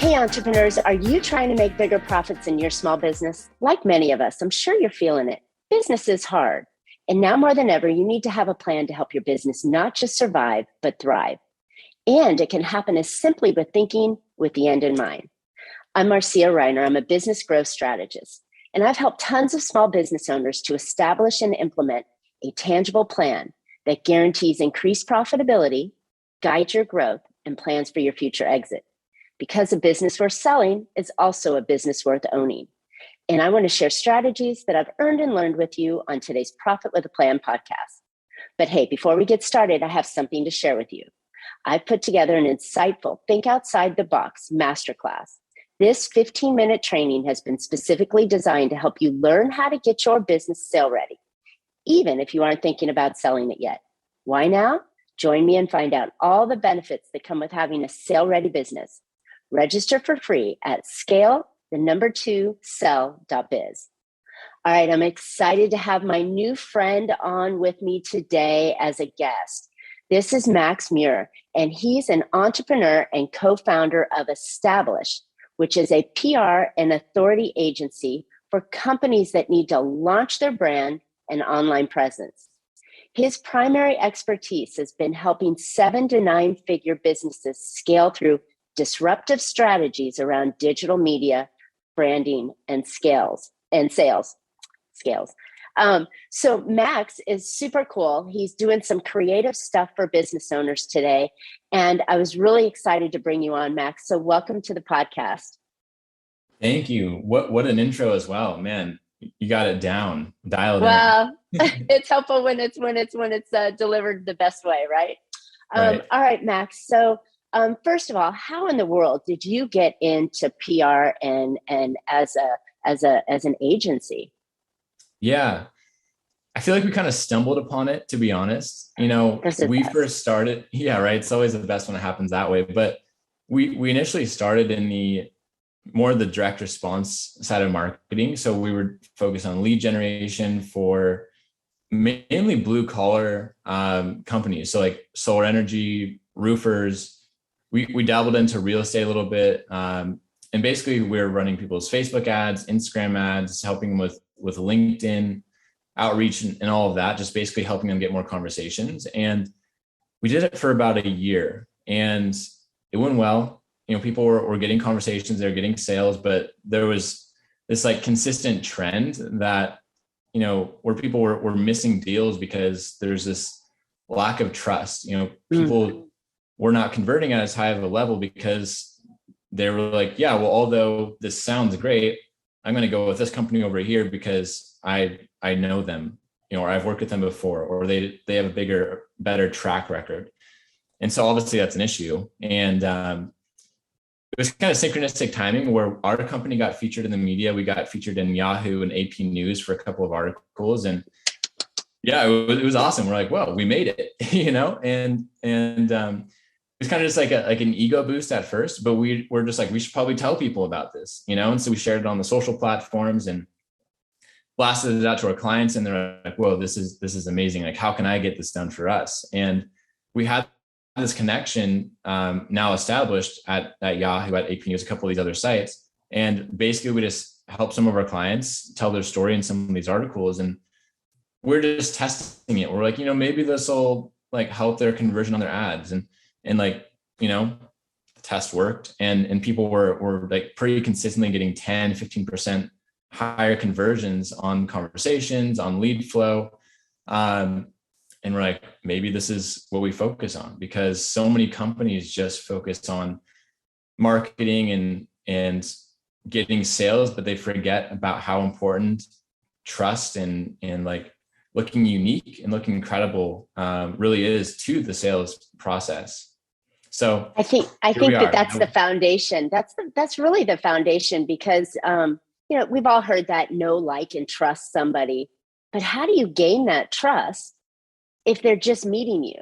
Hey, entrepreneurs, are you trying to make bigger profits in your small business? Like many of us, I'm sure you're feeling it. Business is hard. And now more than ever, you need to have a plan to help your business not just survive, but thrive. And it can happen as simply with thinking with the end in mind. I'm Marcia. I'm a business growth strategist, and I've helped tons of small business owners to establish and implement a tangible plan that guarantees increased profitability, guides your growth, and plans for your future exit. Because a business worth selling is also a business worth owning. And I want to share strategies that I've earned and learned with you on today's Profit with a Plan podcast. But hey, before we get started, I have something to share with you. I've put together an insightful Think Outside the Box masterclass. This 15-minute training has been specifically designed to help you learn how to get your business sale ready, even if you aren't thinking about selling it yet. Why now? Join me and find out all the benefits that come with having a sale-ready business. Register for free at scale2sell.biz. All right, I'm excited to have my new friend on with me today as a guest. This is Max Muir, and he's an entrepreneur and co-founder of Establish, which is a PR and authority agency for companies that need to launch their brand and online presence. His primary expertise has been helping 7 to 9 figure businesses scale through disruptive strategies around digital media, branding, and sales. So Max is super cool. He's doing some creative stuff for business owners today. And I was really excited to bring you on, Max. So welcome to the podcast. Thank you. What an intro as well, man. You got it down, dialed in. Well, it's helpful when it's delivered the best way, right? Right. All right, Max. So first of all, how in the world did you get into PR and as an agency? Yeah. I feel like we kind of stumbled upon it, to be honest. We first started. Yeah, right. It's always the best when it happens that way. But we initially started in the direct response side of marketing. So we were focused on lead generation for mainly blue collar companies. So like solar energy, roofers. We dabbled into real estate a little bit. And basically we're running people's Facebook ads, Instagram ads, helping them with LinkedIn outreach and all of that, just basically helping them get more conversations. And we did it for about a year and it went well. People were getting conversations, they were getting sales, but there was this like consistent trend that, where people were missing deals because there's this lack of trust. People were not converting at as high of a level because they were like, yeah, well, although this sounds great, I'm going to go with this company over here because I know them, or I've worked with them before, or they have a better track record. And so obviously that's an issue. And it was kind of synchronistic timing where our company got featured in the media. We got featured in Yahoo and AP News for a couple of articles. And yeah, it was awesome. We're like, well, we made it, and it was kind of just like an ego boost at first, but we're just like, we should probably tell people about this, and so we shared it on the social platforms and blasted it out to our clients, and they're like, whoa, this is amazing. Like, how can I get this done for us? And we had this connection now established at Yahoo, at AP News, a couple of these other sites. And basically we just help some of our clients tell their story in some of these articles. And we're just testing it. We're like, maybe this will like help their conversion on their ads. And like, the test worked and people were like pretty consistently getting 10, 15% higher conversions on conversations, on lead flow. And we're like, maybe this is what we focus on, because so many companies just focus on marketing and getting sales, but they forget about how important trust and like looking unique and looking credible really is to the sales process. So I think that's the foundation. That's really the foundation, because we've all heard that know, like, and trust somebody, but how do you gain that trust if they're just meeting you?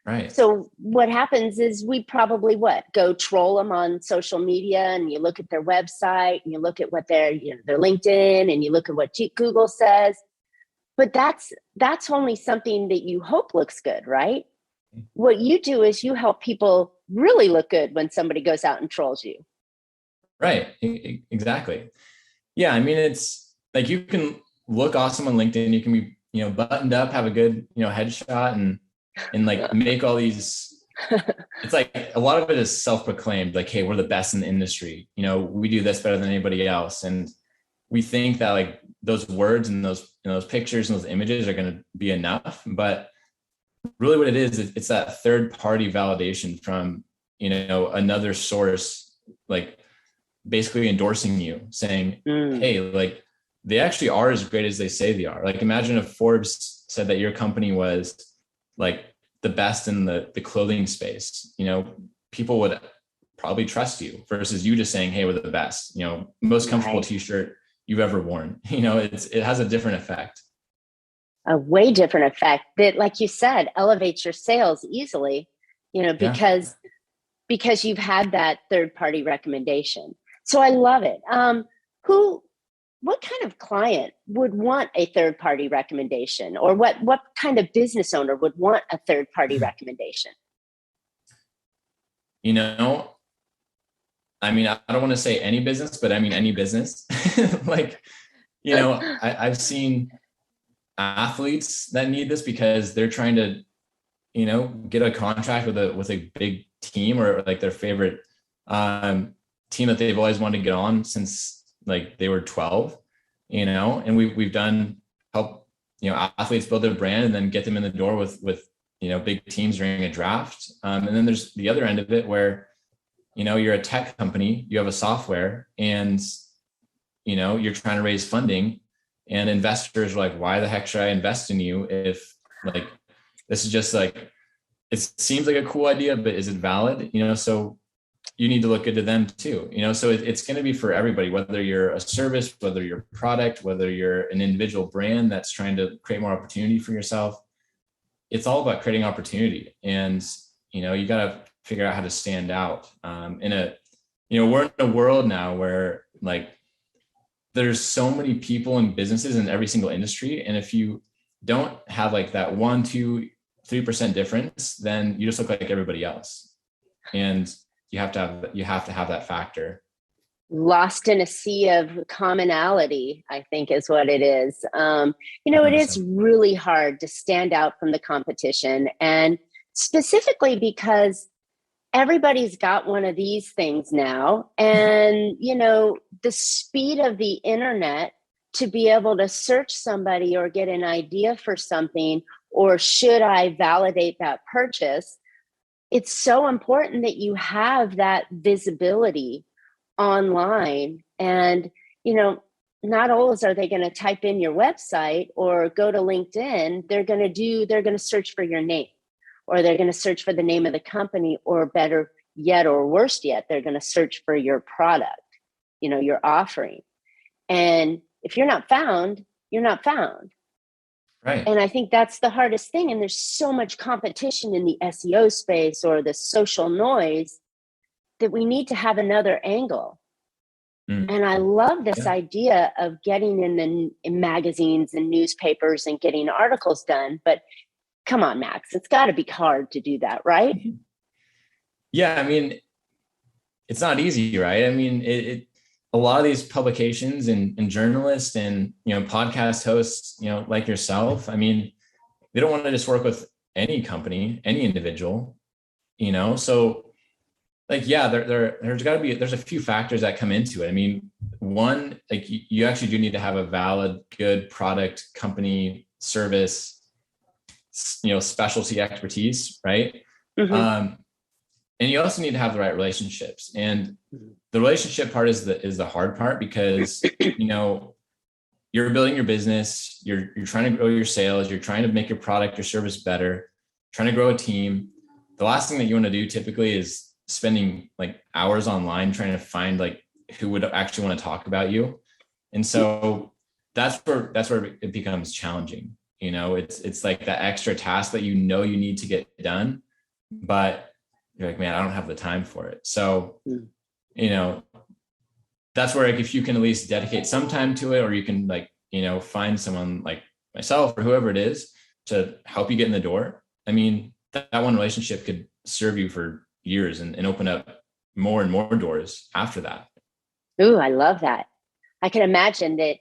Right. So what happens is we probably go troll them on social media, and you look at their website and you look at what their LinkedIn, and you look at what Google says, but that's only something that you hope looks good, right? What you do is you help people really look good when somebody goes out and trolls you. Right. Exactly. Yeah. I mean, it's like, you can look awesome on LinkedIn. You can be, buttoned up, have a good, headshot and like make all these, it's like a lot of it is self-proclaimed, like, hey, we're the best in the industry. We do this better than anybody else. And we think that like those words and those pictures and those images are going to be enough. But really what it is, it's that third party validation from, another source, like basically endorsing you, saying, hey, like they actually are as great as they say they are. Like, imagine if Forbes said that your company was like the best in the clothing space, people would probably trust you versus you just saying, hey, we're the best, most comfortable t-shirt you've ever worn. It has a different effect. A way different effect that, like you said, elevates your sales easily, because you've had that third party recommendation. So I love it. What kind of client would want a third party recommendation, or what kind of business owner would want a third party recommendation? I mean, I don't want to say any business, but I mean, any business. Like, I've seen athletes that need this because they're trying to, get a contract with a big team, or like their favorite team that they've always wanted to get on since like they were 12, and we've done help, athletes build their brand and then get them in the door with big teams during a draft. And then there's the other end of it where, you're a tech company, you have a software, and, you're trying to raise funding, and investors are like, why the heck should I invest in you if like, this is just like, it seems like a cool idea, but is it valid? So you need to look into them too, so it's going to be for everybody, whether you're a service, whether you're a product, whether you're an individual brand that's trying to create more opportunity for yourself. It's all about creating opportunity, and, you got to figure out how to stand out we're in a world now where like there's so many people and businesses in every single industry. And if you don't have like that 1, 2, 3% difference, then you just look like everybody else. And you have to have that factor. Lost in a sea of commonality, I think is what it is. It is really hard to stand out from the competition, and specifically because everybody's got one of these things now. And, the speed of the internet to be able to search somebody or get an idea for something, or should I validate that purchase? It's so important that you have that visibility online. And, not always are they going to type in your website or go to LinkedIn. They're going to search for your name, or they're going to search for the name of the company, or better yet, or worse yet, they're going to search for your product, your offering. And if you're not found, you're not found. Right. And I think that's the hardest thing. And there's so much competition in the SEO space or the social noise that we need to have another angle. And I love this idea of getting in magazines and newspapers and getting articles done. But come on, Max, it's got to be hard to do that, right? Yeah, I mean, it's not easy, right? I mean, a lot of these publications and journalists and, podcast hosts, like yourself, I mean, they don't want to just work with any company, any individual, so like, yeah, there's a few factors that come into it. I mean, one, like you actually do need to have a valid, good product, company, service, specialty expertise, right? And you also need to have the right relationships. And the relationship part is the hard part, because, you're building your business, you're trying to grow your sales, you're trying to make your product, your service better, trying to grow a team. The last thing that you want to do typically is spending like hours online trying to find like who would actually want to talk about you. And so that's where it becomes challenging. It's like that extra task that you need to get done, but you're like, man, I don't have the time for it. So, that's where, like, if you can at least dedicate some time to it, or you can like, find someone like myself or whoever it is to help you get in the door. I mean, that one relationship could serve you for years and open up more and more doors after that. Ooh, I love that. I can imagine that,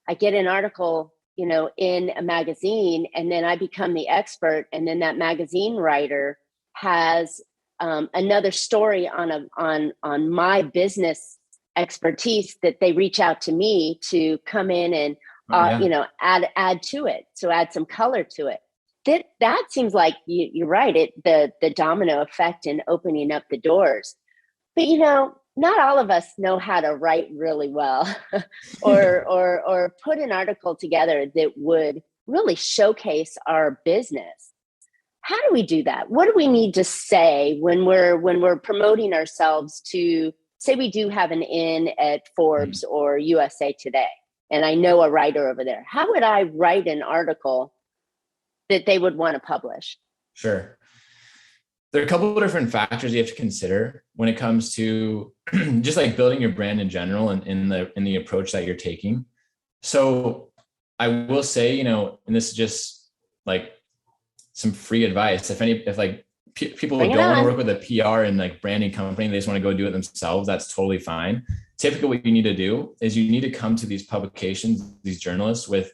I get an article, in a magazine, and then I become the expert. And then that magazine writer has another story on my business expertise that they reach out to me to come in and, Yeah. add to it. So add some color to it. That seems like you're right. The domino effect in opening up the doors. But not all of us know how to write really well or put an article together that would really showcase our business. How do we do that? What do we need to say when we're promoting ourselves to, say we do have an in at Forbes or USA Today, and I know a writer over there? How would I write an article that they would want to publish? Sure. There are a couple of different factors you have to consider when it comes to just like building your brand in general and in the approach that you're taking. So I will say, and this is just like some free advice. If like people don't want to work with a PR and like branding company, they just want to go do it themselves, that's totally fine. Typically what you need to do is you need to come to these publications, these journalists, with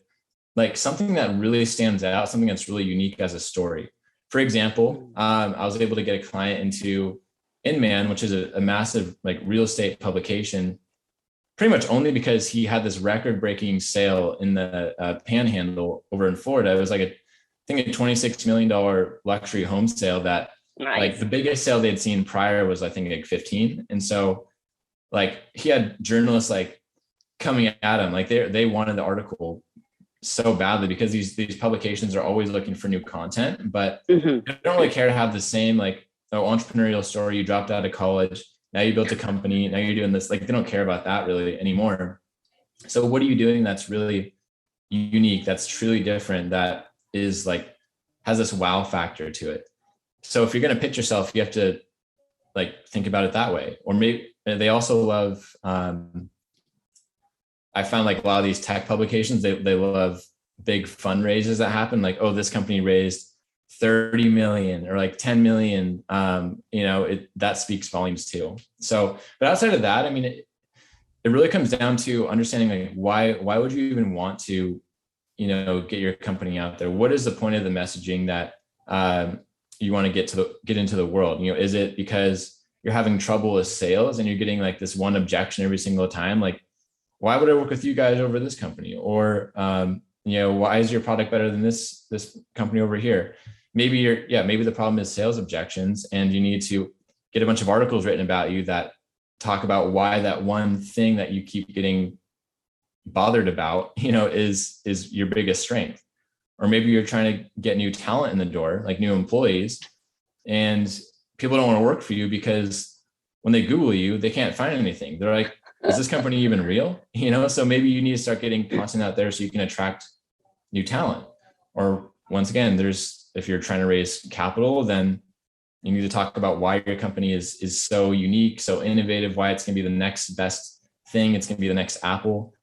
like something that really stands out, something that's really unique as a story. For example, I was able to get a client into Inman, which is a massive like real estate publication, pretty much only because he had this record-breaking sale in the Panhandle over in Florida. It was like I think a $26 million luxury home sale that like the biggest sale they'd seen prior was I think like 15. And so like he had journalists like coming at him, like they wanted the article so badly because these publications are always looking for new content, but they don't really care to have the same like entrepreneurial story. You dropped out of college, now you built a company, now you're doing this. Like they don't care about that really anymore. So what are you doing that's really unique, that's truly different, that is like has this wow factor to it? So if you're going to pitch yourself, you have to like think about it that way. Or maybe they also love I found like a lot of these tech publications, they love big fundraisers that happen. Like, oh, this company raised 30 million or like 10 million. That speaks volumes too. So, but outside of that, I mean, it really comes down to understanding like why would you even want to, get your company out there? What is the point of the messaging that you want to get into the world? Is it because you're having trouble with sales and you're getting like this one objection every single time? Like, why would I work with you guys over this company? Or, why is your product better than this company over here? Maybe maybe the problem is sales objections and you need to get a bunch of articles written about you that talk about why that one thing that you keep getting bothered about, is your biggest strength. Or maybe you're trying to get new talent in the door, like new employees, and people don't want to work for you because when they Google you, they can't find anything. They're like, is this company even real? So maybe you need to start getting content out there so you can attract new talent. Or once again, if you're trying to raise capital, then you need to talk about why your company is so unique, so innovative, why it's going to be the next best thing. It's going to be the next Apple.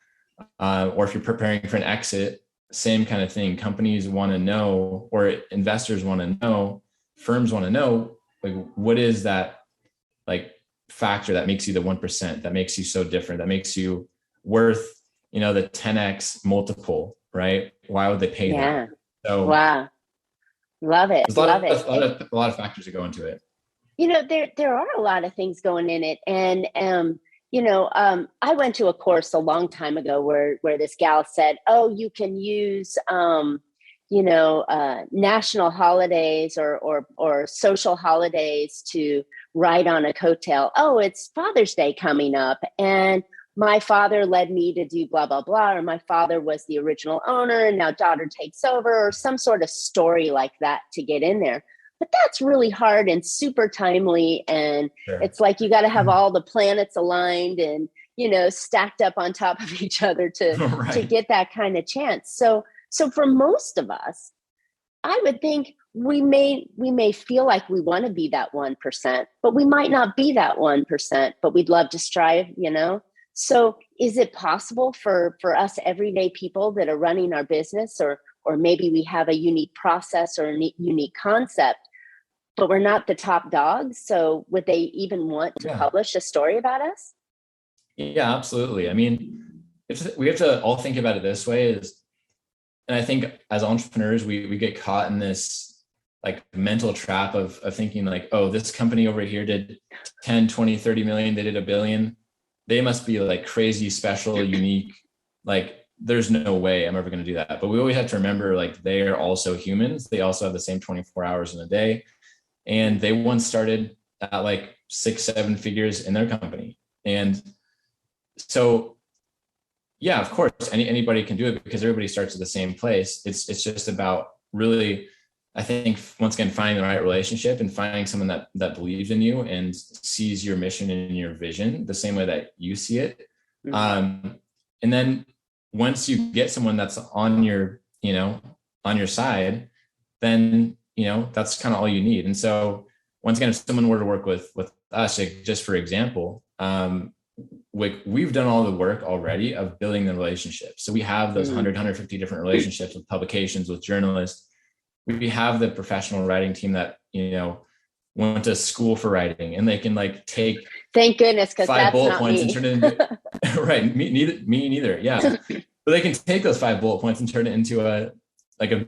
Or if you're preparing for an exit, same kind of thing. Companies want to know, or investors want to know, firms want to know, like, what is that like factor that makes you the 1%, that makes you so different, that makes you worth, the 10x multiple, right? Why would they pay that? So wow. Love it. There's a lot of factors that go into it. There are a lot of things going in it. And, I went to a course a long time ago where this gal said, oh, you can use, national holidays or social holidays to ride on a coattail. Oh, it's Father's Day coming up, and my father led me to do blah, blah, blah, or my father was the original owner and now daughter takes over, or some sort of story like that to get in there. But that's really hard and super timely. And It's like you got to have all the planets aligned and, stacked up on top of each other to get that kind of chance. So for most of us, I would think we may feel like we want to be that 1%, but we might not be that 1%, but we'd love to strive, So is it possible for us everyday people that are running our business, or maybe we have a unique process or a unique concept, but we're not the top dogs? So would they even want to publish a story about us? Yeah, absolutely. I mean, we have to all think about it this way is, and I think as entrepreneurs, we get caught in this like mental trap of thinking like, oh, this company over here did 10, 20, 30 million. They did a billion. They must be like crazy, special, unique. Like there's no way I'm ever going to do that. But we always have to remember like they are also humans. They also have the same 24 hours in a day. And they once started at like 6-7 figures in their company. And so, yeah, of course, anybody can do it because everybody starts at the same place. It's just about really, I think, once again, finding the right relationship and finding someone that believes in you and sees your mission and your vision the same way that you see it. And then once you get someone that's on your side, then, that's kind of all you need. And so once again, if someone were to work with us, like just for example, we've done all the work already of building the relationship. So we have those 150 different relationships with publications, with journalists. We have the professional writing team that, went to school for writing, and they can like take, thank goodness, because 5 that's bullet not points me. and turn it into right. Me neither. Yeah. But they can take those 5 bullet points and turn it into a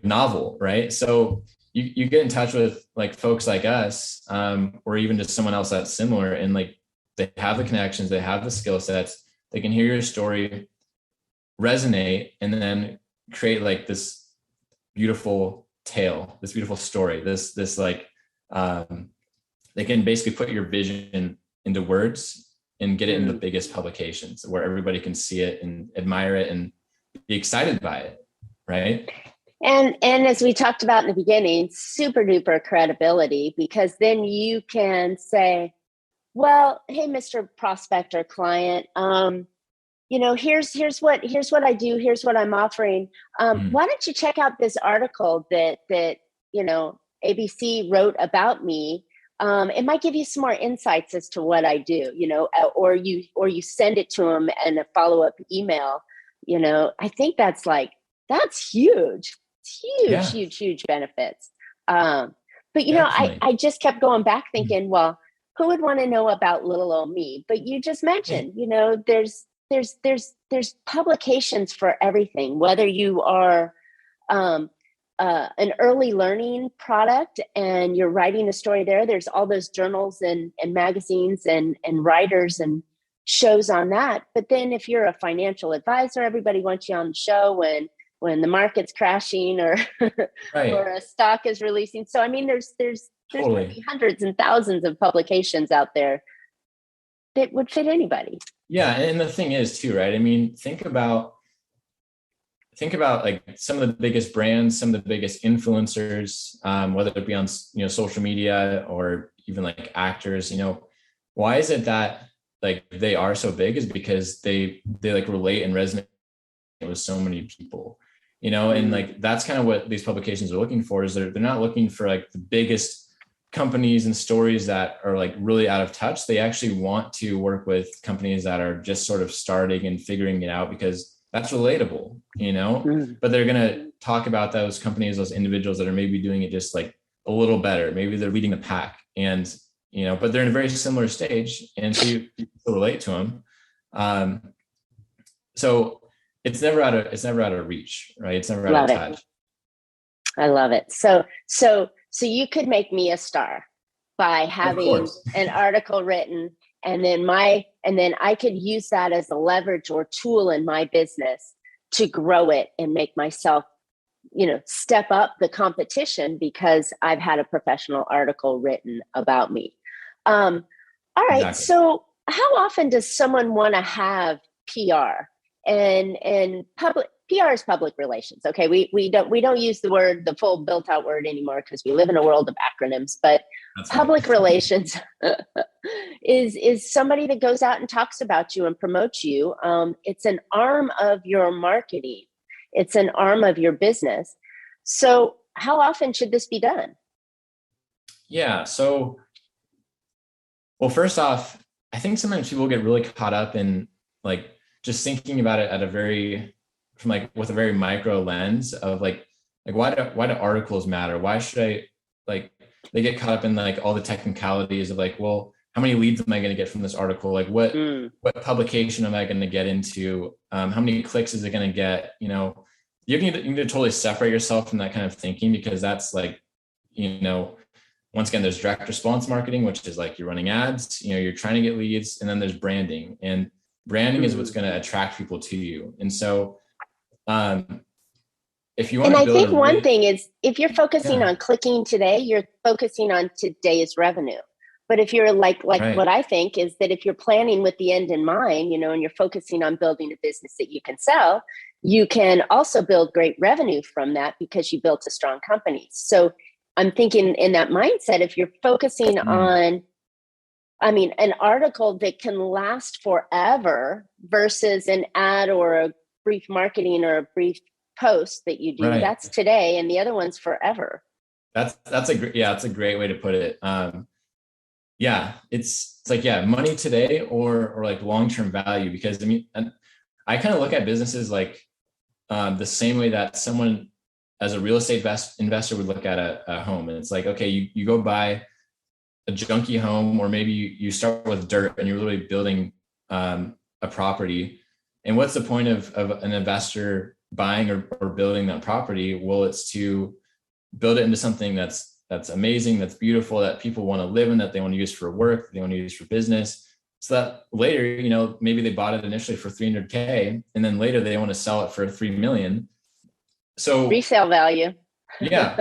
novel. Right. So you get in touch with like folks like us, or even just someone else that's similar, and like, they have the connections, they have the skill sets, they can hear your story, resonate, and then create like this beautiful tale, this beautiful story, this like, they can basically put your vision into words and get it in the biggest publications where everybody can see it and admire it and be excited by it. Right. And as we talked about in the beginning, super duper credibility, because then you can say, well, hey, Mr. Prospect or client, here's what I do. Here's what I'm offering. Why don't you check out this article that ABC wrote about me? It might give you some more insights as to what I do, or you send it to them and a follow-up email. I think that's huge. It's huge, yeah. huge benefits. But I just kept going back thinking, well, who would want to know about little old me? But you just mentioned, there's publications for everything, whether you are an early learning product and you're writing a story there. There's all those journals and magazines and writers and shows on that. But then if you're a financial advisor, everybody wants you on the show when the market's crashing or right. or a stock is releasing. So, I mean, there's totally. Hundreds and thousands of publications out there that would fit anybody. Yeah. And the thing is too, right? I mean, think about like some of the biggest brands, some of the biggest influencers, whether it be on, social media or even like actors, why is it that like they are so big is because they like relate and resonate with so many people, and like, that's kind of what these publications are looking for is they're not looking for like the biggest companies and stories that are like really out of touch. They actually want to work with companies that are just sort of starting and figuring it out because that's relatable, but they're going to talk about those companies, those individuals that are maybe doing it just like a little better. Maybe they're leading the pack and, but they're in a very similar stage. And so you can relate to them. So it's never out of reach, right? It's never out of touch. I love it. So you could make me a star by having an article written, and then I could use that as a leverage or tool in my business to grow it and make myself, step up the competition because I've had a professional article written about me. All right. Exactly. So how often does someone want to have PR and public? PR is public relations. Okay. We don't use the full built out word anymore because we live in a world of acronyms, but that's public right. relations is somebody that goes out and talks about you and promotes you. It's an arm of your marketing. It's an arm of your business. So how often should this be done? Yeah. So, well, first off, I think sometimes people get really caught up in like just thinking about it with a very micro lens of like why do articles matter? Why should I they get caught up in like all the technicalities of like, well, how many leads am I going to get from this article? Like what publication am I going to get into? How many clicks is it going to get? You know, you need to totally separate yourself from that kind of thinking, because that's like, you know, once again, there's direct response marketing, which is like you're running ads, you know, you're trying to get leads, and then there's branding, and branding is what's going to attract people to you. And so, if you want to build, I think one thing is, if you're focusing on clicking today, you're focusing on today's revenue. But if you're like right. What I think is that if you're planning with the end in mind, you know, and you're focusing on building a business that you can sell, you can also build great revenue from that because you built a strong company. So I'm thinking in that mindset, if you're focusing on, I mean, an article that can last forever versus an ad or a brief marketing or a brief post that you do, right. That's today, and the other one's forever. That's a great way to put it. It's like, money today or like long-term value, because I mean, I kind of look at businesses like the same way that someone as a real estate investor would look at a home. And it's like, okay, you go buy a junky home, or maybe you start with dirt and you're literally building a property. And what's the point of an investor buying or building that property? Well, it's to build it into something that's amazing, that's beautiful, that people want to live in, that they want to use for work, they want to use for business. So that later, you know, maybe they bought it initially for $300K, and then later they want to sell it for $3 million. So resale value.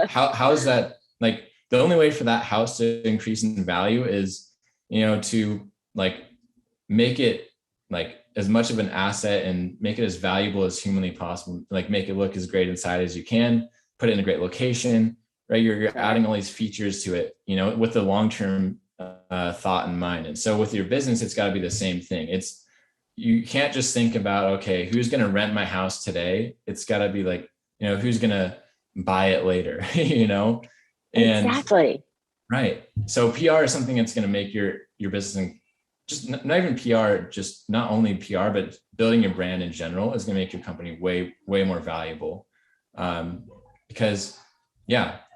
How is that? Like, the only way for that house to increase in value is, you know, to like make it like as much of an asset and make it as valuable as humanly possible. Like, make it look as great inside as you can, put it in a great location, right? You're adding all these features to it, you know, with the long-term thought in mind. And so with your business, it's got to be the same thing. You can't just think about, okay, who's going to rent my house today? It's got to be like, you know, who's going to buy it later, you know? And exactly. Right. So PR is something that's going to make your business, and just not even PR, just not only PR, but building your brand in general is going to make your company way, way more valuable. Because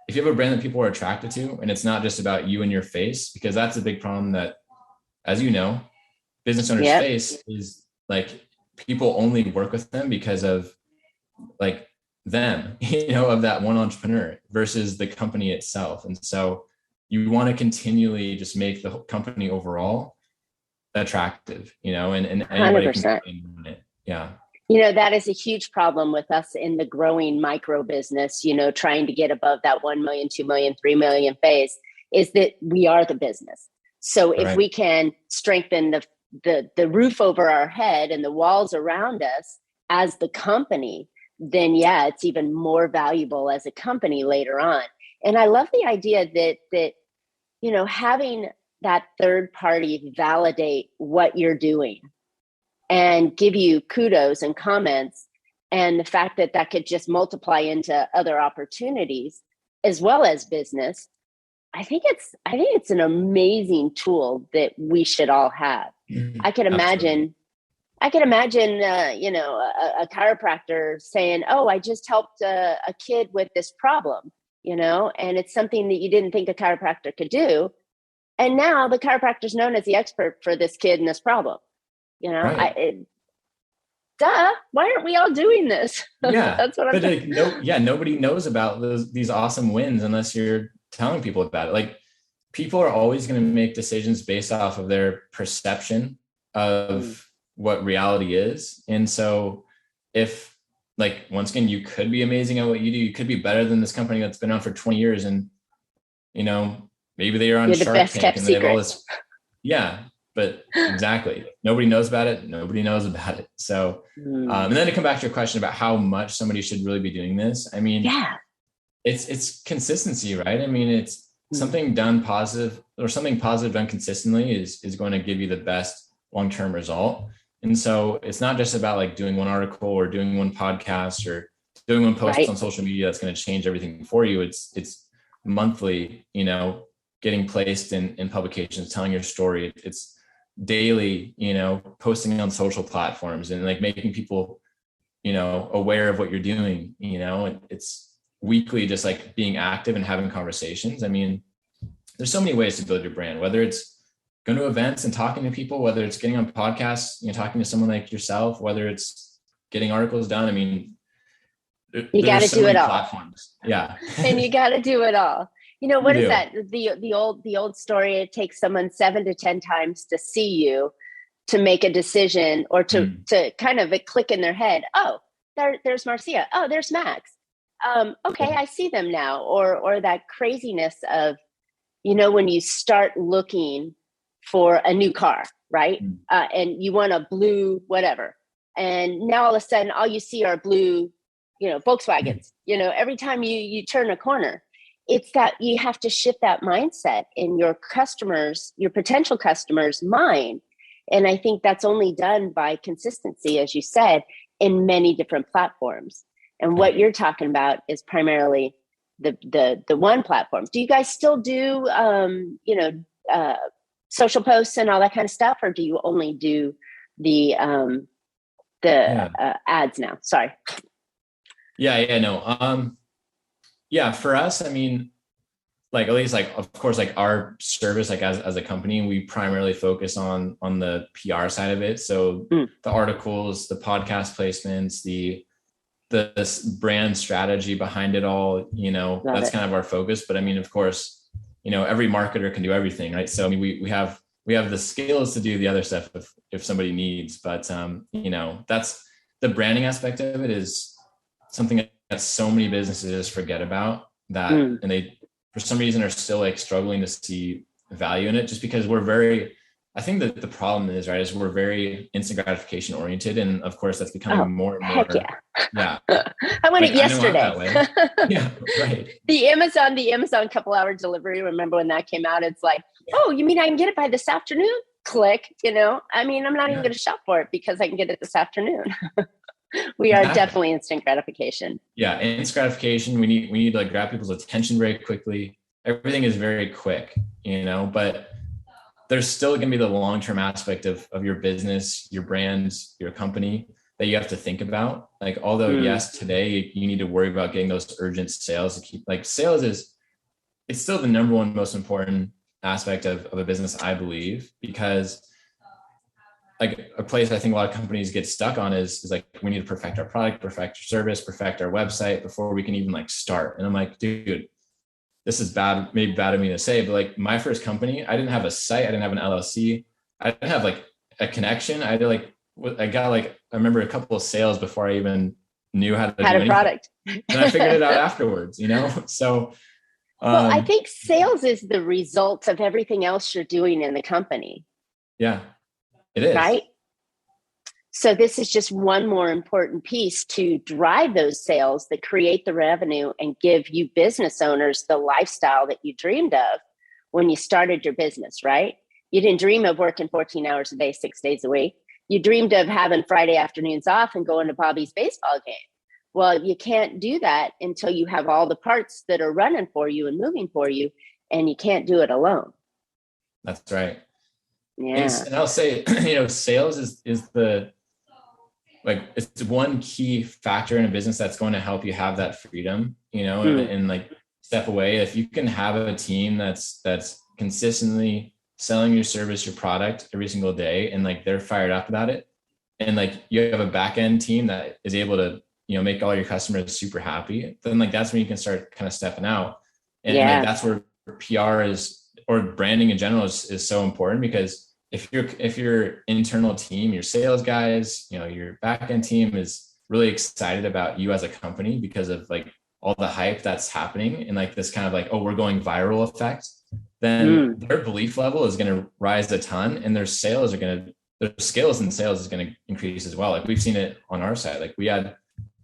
if you have a brand that people are attracted to, and it's not just about you and your face, because that's a big problem that, as you know, business owners face is like, people only work with them because of like them, you know, of that one entrepreneur versus the company itself. And so you want to continually just make the company overall attractive, you know, and anybody 100%. Can it. Yeah. You know, that is a huge problem with us in the growing micro business, you know, trying to get above that 1 million, 2 million, 3 million phase, is that we are the business. So if we can strengthen the roof over our head and the walls around us as the company, then it's even more valuable as a company later on. And I love the idea that, you know, having that third party validate what you're doing and give you kudos and comments, and the fact that could just multiply into other opportunities as well as business. I think it's an amazing tool that we should all have. Mm-hmm. I could imagine, you know, a chiropractor saying, "Oh, I just helped a kid with this problem," you know, and it's something that you didn't think a chiropractor could do. And now the chiropractor is known as the expert for this kid and this problem. You know, right. Why aren't we all doing this? Yeah, that's what I'm saying. Nobody knows about these awesome wins unless you're telling people about it. Like, people are always going to make decisions based off of their perception of what reality is. And so if, like, once again, you could be amazing at what you do, you could be better than this company that's been on for 20 years. And, you know, maybe they are on Shark Tank and they have all this. Yeah, but exactly. Nobody knows about it. Nobody knows about it. So, and then to come back to your question about how much somebody should really be doing this. I mean, it's consistency, right? I mean, it's something done positive, or something positive done consistently is going to give you the best long-term result. And so it's not just about like doing one article or doing one podcast or doing one post on social media that's going to change everything for you. It's monthly, you know, getting placed in publications, telling your story. It's daily, you know, posting on social platforms and like making people, you know, aware of what you're doing, you know, and it's weekly, just like being active and having conversations. I mean, there's so many ways to build your brand, whether it's going to events and talking to people, whether it's getting on podcasts, talking to someone like yourself, whether it's getting articles done. I mean, you got to do it all. Platforms. Yeah. And you got to do it all. What is that? The old story, it takes someone 7 to 10 times to see you to make a decision, or to kind of a click in their head. Oh, there's Marcia. Oh, there's Max. Okay, I see them now. Or that craziness of, when you start looking for a new car, right? And you want a blue whatever. And now all of a sudden, all you see are blue, Volkswagens, every time you turn a corner. It's that you have to shift that mindset in your potential customers' mind. And I think that's only done by consistency, as you said, in many different platforms. And what you're talking about is primarily the one platform. Do you guys still do, social posts and all that kind of stuff? Or do you only do the ads now? Sorry. Yeah, no. For us, I mean, like, at least, like, of course, like our service, like as a company, we primarily focus on the PR side of it. So the articles, the podcast placements, the brand strategy behind it all, that's kind of our focus. But I mean, of course, every marketer can do everything, right? So I mean, we have the skills to do the other stuff if somebody needs, but that's the branding aspect of it is something that so many businesses forget about that. And they, for some reason, are still like struggling to see value in it, just because I think that the problem is, right, is we're very instant gratification oriented. And of course that's becoming more and more. Yeah. I want it yesterday. Yeah, right. The Amazon couple hour delivery. Remember when that came out? It's like, oh, you mean I can get it by this afternoon? Click, I mean, I'm not even going to shop for it because I can get it this afternoon. We are definitely instant gratification. Yeah, instant gratification. We need to like grab people's attention very quickly. Everything is very quick, but there's still going to be the long-term aspect of your business, your brands, your company that you have to think about. Like, although yes, today you need to worry about getting those urgent sales to keep, like, sales it's still the number one most important aspect of a business, I believe, because like a place I think a lot of companies get stuck on is like, we need to perfect our product, perfect our service, perfect our website before we can even like start. And I'm like, dude, this is maybe bad of me to say, but like my first company, I didn't have a site. I didn't have an LLC. I didn't have like a connection. I remember a couple of sales before I even knew how to do anything. Product. And I figured it out afterwards, So. Well, I think sales is the result of everything else you're doing in the company. Yeah. It is. Right. So this is just one more important piece to drive those sales that create the revenue and give you business owners the lifestyle that you dreamed of when you started your business, right? You didn't dream of working 14 hours a day, 6 days a week. You dreamed of having Friday afternoons off and going to Bobby's baseball game. Well, you can't do that until you have all the parts that are running for you and moving for you, and you can't do it alone. That's right. Yeah. And I'll say, sales is it's one key factor in a business that's going to help you have that freedom, and like step away. If you can have a team that's consistently selling your service, your product every single day, and like they're fired up about it, and like you have a back end team that is able to, make all your customers super happy, then like that's when you can start kind of stepping out. And like that's where PR or branding in general is so important, because if your internal team, your sales guys, your back-end team is really excited about you as a company because of like all the hype that's happening and like this kind of like, oh, we're going viral effect, then their belief level is going to rise a ton, and their skills in sales is going to increase as well. Like we've seen it on our side. Like we had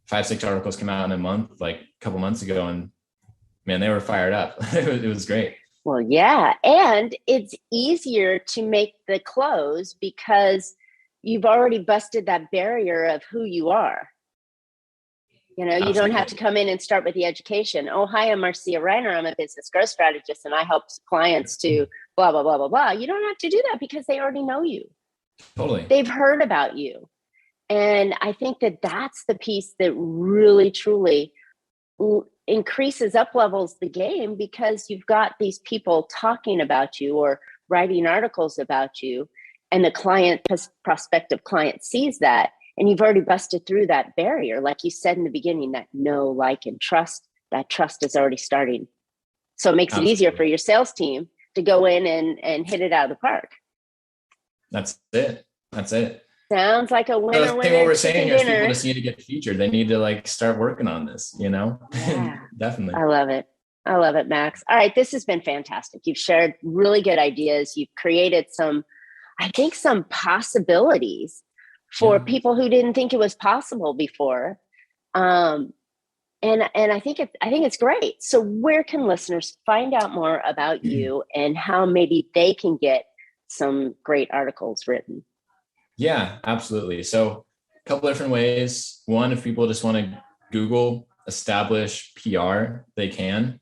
5-6 articles come out in a month, like a couple months ago, and man, they were fired up. It was great. Well, yeah. And it's easier to make the close because you've already busted that barrier of who you are. You don't have to come in and start with the education. Oh, hi, I'm Marcia Reiner. I'm a business growth strategist, and I help clients to blah, blah, blah, blah, blah. You don't have to do that because they already know you. Totally. They've heard about you. And I think that that's the piece that really, truly increases, up levels the game, because you've got these people talking about you or writing articles about you, and the prospective client sees that, and you've already busted through that barrier. Like you said in the beginning, that know, like, and trust, that trust is already starting. So it makes Absolutely. It easier for your sales team to go in and hit it out of the park. That's it. Sounds like a winner. So I think what we're saying is people just need to get featured. They need to like start working on this, Yeah. Definitely. I love it, Max. All right. This has been fantastic. You've shared really good ideas. You've created some possibilities for people who didn't think it was possible before. And I think it's great. So where can listeners find out more about you and how maybe they can get some great articles written? Yeah, absolutely. So a couple different ways. One, if people just want to Google establish PR, they can.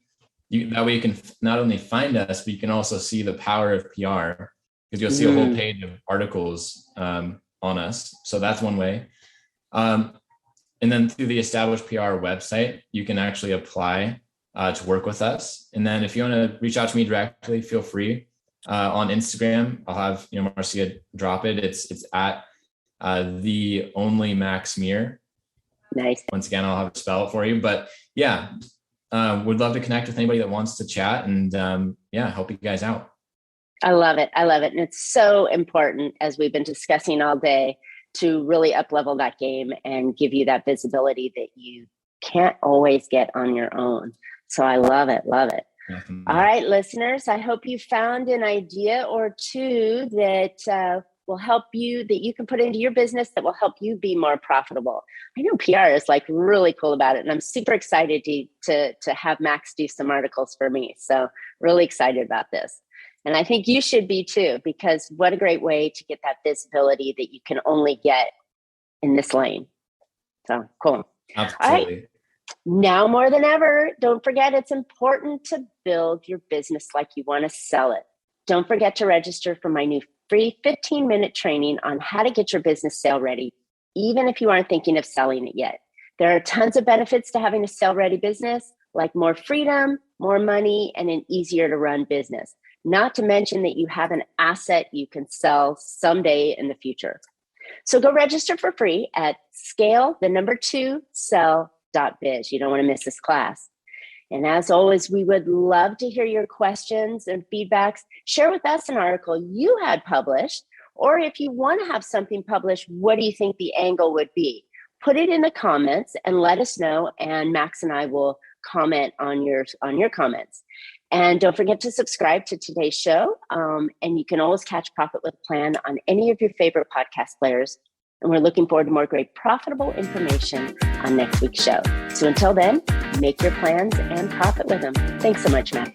That way you can not only find us, but you can also see the power of PR, because you'll see a whole page of articles on us. So that's one way. And then through the Established PR website, you can actually apply to work with us. And then if you want to reach out to me directly, feel free. On Instagram, I'll have Marcia drop it. It's at the only Max Muir. Nice. Once again, I'll have to spell it for you. But yeah, would love to connect with anybody that wants to chat and help you guys out. I love it. And it's so important, as we've been discussing all day, to really up-level that game and give you that visibility that you can't always get on your own. So I love it. Definitely. All right, listeners, I hope you found an idea or two that will help you, that you can put into your business that will help you be more profitable. I know PR is like really cool about it, and I'm super excited to have Max do some articles for me. So really excited about this. And I think you should be too, because what a great way to get that visibility that you can only get in this lane. So cool. Absolutely. All right. Now more than ever, don't forget, it's important to build your business like you want to sell it. Don't forget to register for my new free 15-minute training on how to get your business sale ready, even if you aren't thinking of selling it yet. There are tons of benefits to having a sale-ready business, like more freedom, more money, and an easier to run business. Not to mention that you have an asset you can sell someday in the future. So go register for free at scale2sell.biz. You don't want to miss this class. And as always, we would love to hear your questions and feedbacks. Share with us an article you had published, or if you want to have something published, what do you think the angle would be? Put it in the comments and let us know, and Max and I will comment on your comments. And don't forget to subscribe to today's show. And you can always catch Profit with a Plan on any of your favorite podcast players. And we're looking forward to more great profitable information on next week's show. So until then, make your plans and profit with them. Thanks so much, Max.